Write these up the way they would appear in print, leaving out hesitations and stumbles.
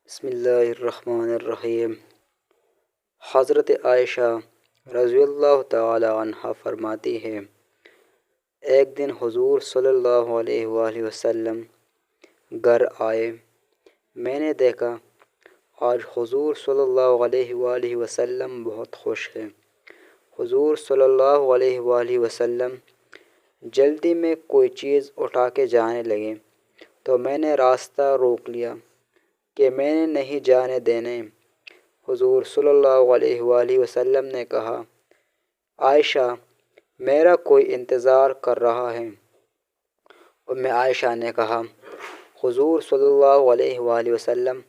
بسم اللہ الرحمن الرحیم۔ حضرت عائشہ رضی اللہ تعالی عنہ فرماتی ہے، ایک دن حضور صلی اللہ علیہ وآلہ وسلم گھر آئے۔ میں نے دیکھا آج حضور صلی اللہ علیہ وآلہ وسلم بہت خوش ہیں۔ حضور صلی اللہ علیہ وآلہ وسلم جلدی میں کوئی چیز اٹھا کے جانے لگے تو میں نے راستہ روک لیا کہ میں نے نہیں جانے دینے۔ حضور صلی اللہ علیہ وآلہ وسلم نے کہا، عائشہ میرا کوئی انتظار کر رہا ہے۔ عائشہ نے کہا، حضور صلی اللہ علیہ وآلہ وسلم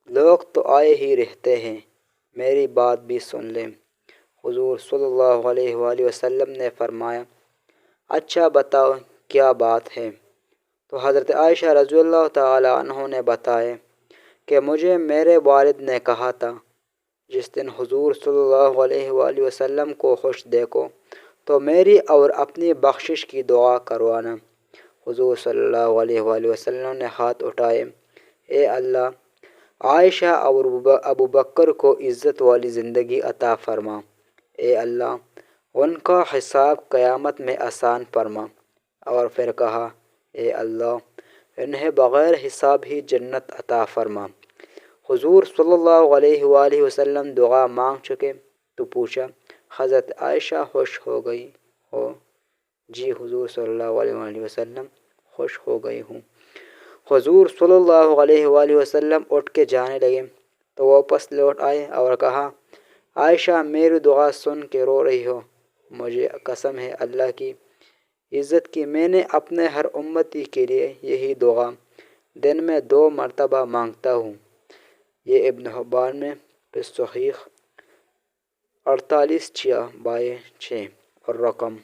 لوگ تو آئے ہی رہتے ہیں، میری بات بھی سن لیں۔ حضور صلی اللہ علیہ وآلہ وسلم نے فرمایا، اچھا بتاؤ کیا بات ہے؟ تو حضرت عائشہ رضی اللہ تعالی عنہ نے بتایا کہ مجھے میرے والد نے کہا تھا، جس دن حضور صلی اللہ علیہ وآلہ وسلم کو خوش دیکھو تو میری اور اپنی بخشش کی دعا کروانا۔ حضور صلی اللہ علیہ وآلہ وسلم نے ہاتھ اٹھائے، اے اللہ عائشہ اور ابو بکر کو عزت والی زندگی عطا فرما۔ اے اللہ ان کا حساب قیامت میں آسان فرما۔ اور پھر کہا، اے اللہ انہیں بغیر حساب ہی جنت عطا فرما۔ حضور صلی اللہ علیہ وآلہ وسلم دعا مانگ چکے تو پوچھا، حضرت عائشہ خوش ہو گئی ہو؟ جی حضور صلی اللہ علیہ وآلہ وسلم خوش ہو گئی ہوں۔ حضور صلی اللہ علیہ وآلہ وسلم اٹھ کے جانے لگے تو واپس لوٹ آئے اور کہا، عائشہ میری دعا سن کے رو رہی ہو؟ مجھے قسم ہے اللہ کی عزت کی، میں نے اپنے ہر امتی کے لیے یہی دعا دن میں 2 مرتبہ مانگتا ہوں۔ یہ ابن حبان میں صحیح 48/6 اور رقم